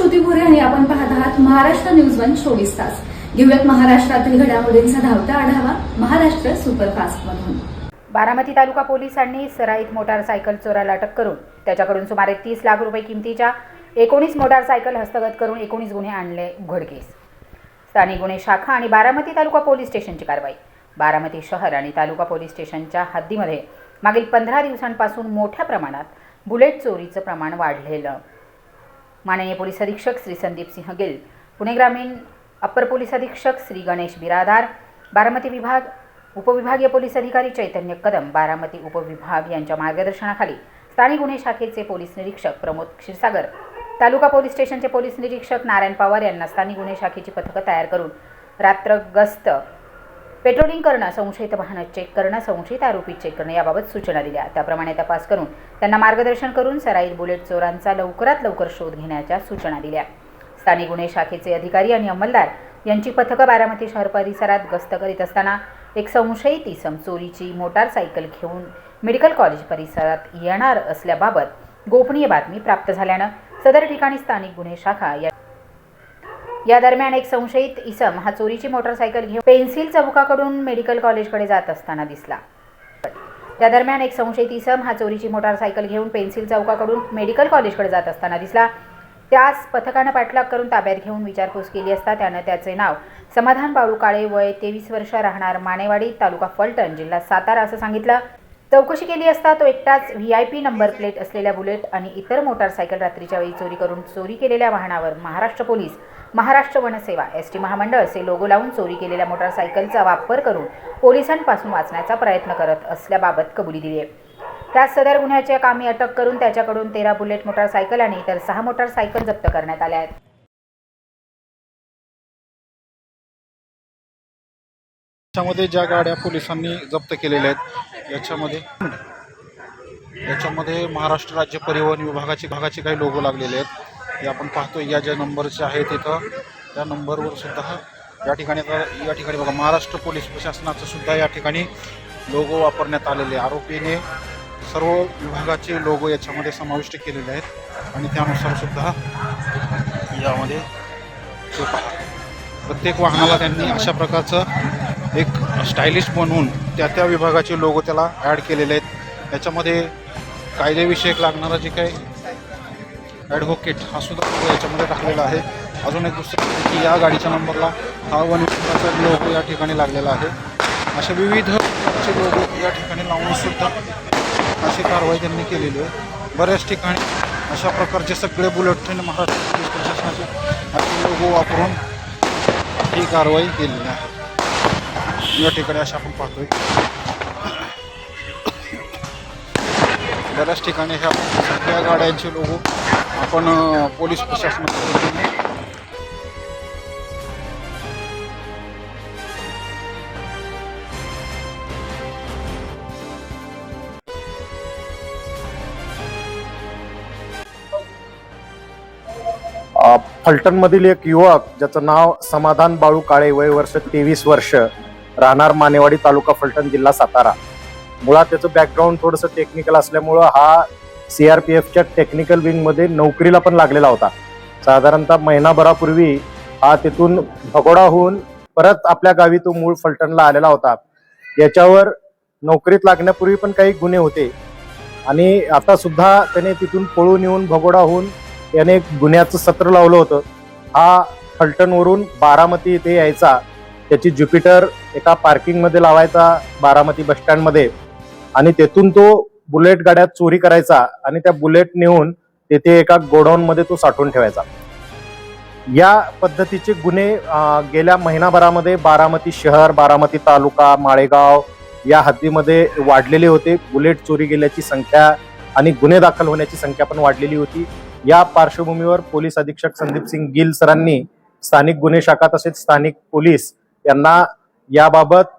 श्रुती भोरे आणि आपण पाहत आहात महाराष्ट्र न्यूज 1 24 तास. घेऊयात महाराष्ट्रातील घडामोडींचा धावता आढावा महाराष्ट्र सुपरफास्ट मधून. बारामती तालुका पोलिसांनी सराईत मोटारसायकल चोराला अटक करून त्याच्याकडून सुमारे 30 लाख रुपये किमतीच्या 19 मोटारसायकल हस्तगत करून 19 गुन्हे आणले उघडकीस. स्थानिक गुन्हे शाखा आणि बारामती तालुका पोलीस स्टेशनची कारवाई. बारामती शहर आणि तालुका पोलीस स्टेशनच्या हद्दीमध्ये मागील 15 दिवसांपासून मोठ्या प्रमाणात बुलेट चोरीचं प्रमाण वाढलेलं. माननीय पोलीस अधीक्षक श्री संदीप सिंह गिल, पुणे ग्रामीण अप्पर पोलीस अधीक्षक श्री गणेश बिरादार, बारामती विभाग उपविभागीय पोलीस अधिकारी चैतन्य कदम, बारामती उपविभाग यांच्या मार्गदर्शनाखाली स्थानिक गुन्हे शाखेचे पोलीस निरीक्षक प्रमोद क्षीरसागर, तालुका पोलीस स्टेशनचे पोलीस निरीक्षक नारायण पवार यांना स्थानिक गुन्हे शाखेची पथकं तयार करून रात्र गस्त पेट्रोलिंग करणं, संशयित वाहनं चेक करणं, संशयित आरोपी चेक करणं याबाबत सूचना दिल्या. त्याप्रमाणे तपास करून त्यांना मार्गदर्शन करून सराईत बुलेट चोरांचा लवकरात लवकर शोध घेण्याच्या सूचना दिल्या. स्थानिक गुन्हे शाखेचे अधिकारी आणि अंमलदार यांची पथकं बारामती शहर परिसरात गस्त करीत असताना एक संशयित इसम चोरीची मोटारसायकल घेऊन मेडिकल कॉलेज परिसरात येणार असल्याबाबत गोपनीय बातमी प्राप्त झाल्यानं सदर ठिकाणी स्थानिक गुन्हे शाखा या दरम्यान एक संशयित इसम हा चोरीची मोटारसायकल घेऊन पेन्सिल चौकाकडून मेडिकल कॉलेजकडे जात असताना दिसला. त्या दरम्यान एक संशयित इसम हा चोरीची मोटारसायकल घेऊन पेन्सिल चौकाकडून मेडिकल कॉलेजकडे जात असताना दिसला. त्यास पथकानं पाठलाग करून ताब्यात घेऊन विचारपूस केली असता त्यानं त्याचे नाव समाधान बाळू काळे, वय 23 वर्ष, राहणार मानेवाडी, तालुका फलटण, जिल्हा सातारा असं सांगितलं. चौकशी केली असता तो एकटाच VIP नंबर प्लेट असलेल्या बुलेट आणि इतर मोटारसायकल रात्रीच्या वेळी चोरी करून चोरी केलेल्या वाहनावर महाराष्ट्र पोलीस, महाराष्ट्र वनसेवा, ST महामंडळ असे लोगो लावून चोरी केलेल्या मोटारसायकलचा वापर करून पोलिसांपासून वाचण्याचा प्रयत्न करत असल्याबाबत कबुली दिली आहे. त्यास सदर गुन्ह्याच्या कामी अटक करून त्याच्याकडून 13 बुलेट मोटारसायकल आणि इतर 6 मोटारसायकल जप्त करण्यात आल्या आहेत. याच्यामध्ये ज्या गाड्या पोलिसांनी जप्त केलेल्या आहेत याच्यामध्ये महाराष्ट्र राज्य परिवहन विभागाचे काही लोगो लागलेले आहेत. हे आपण पाहतो या ज्या नंबरचे आहेत तिथं त्या नंबरवर सुद्धा या ठिकाणी बघा महाराष्ट्र पोलीस प्रशासनाचं सुद्धा या ठिकाणी लोगो वापरण्यात आलेले. आरोपीने सर्व विभागाचे लोगो याच्यामध्ये समाविष्ट केलेले आहेत आणि त्यानुसार सुद्धा यामध्ये प्रत्येक वाहनाला त्यांनी अशा प्रकारचं एक स्टायलिश बनवून त्या विभागाचे लोगो त्याला ॲड केलेले आहेत. याच्यामध्ये कायदेविषयक लागणारा जे काही ॲडव्होकेट हा सुद्धा लोगो याच्यामध्ये टाकलेला आहे. अजून एक दुसरं की या गाडीच्या नंबरला हा वन विभागाचा लोगो या ठिकाणी लागलेला आहे. अशा विविध प्रकारचे लोगो या ठिकाणी लावून सुद्धा अशी कारवाई त्यांनी केलेली आहे. बऱ्याच ठिकाणी अशा प्रकारचे सगळे बुलेट ट्रेन महाराष्ट्र पोलीस प्रशासनाचे असे लोगो वापरून ही कारवाई केलेली आहे. या ठिकाणी अशा आपण पाहतोय बऱ्याच ठिकाणी ह्या सगळ्या गाड्यांचे लोगो आपण पोलीस प्रशासनाच्या फलटणमधील एक युवक ज्याचं नाव समाधान बाळू काळे, वय वर्ष 23 वर्ष, राहणार मानेवाडी, तालुका फलटण, जिल्हा सातारा. मुळात त्याचं बॅकग्राऊंड थोडंसं टेक्निकल असल्यामुळं हा CRPFच्या टेक्निकल विंगमध्ये नोकरीला पण लागलेला होता. साधारणतः महिनाभरापूर्वी हा तिथून भगोडा होऊन परत आपल्या गावी तो मूळ फलटणला आलेला होता. याच्यावर नोकरीत लागण्यापूर्वी पण काही गुन्हे होते आणि आता सुद्धा त्याने तिथून पळून येऊन भगोडा होऊन याने गुन्ह्याचं सत्र लावलं होतं. हा फलटणवरून बारामती इथे यायचा, त्याची ज्युपिटर एका पार्किंगमध्ये लावायचा बारामती बसस्टँडमध्ये आणि तेथून तो बुलेट गाड्यात चोरी करायचा आणि त्या बुलेट नेऊन तेथे एका गोडाऊनमध्ये तो साठवून ठेवायचा. या पद्धतीचे गुन्हे गेल्या महिनाभरामध्ये बारामती शहर, बारामती तालुका, माळेगाव या हद्दीमध्ये वाढलेले होते. बुलेट चोरी गेल्याची संख्या आणि गुन्हे दाखल होण्याची संख्या पण वाढलेली होती. या पार्श्वभूमीवर पोलीस अधीक्षक संदीप सिंग गिल सरांनी स्थानिक गुन्हे शाखा तसेच स्थानिक पोलीस यांना याबाबत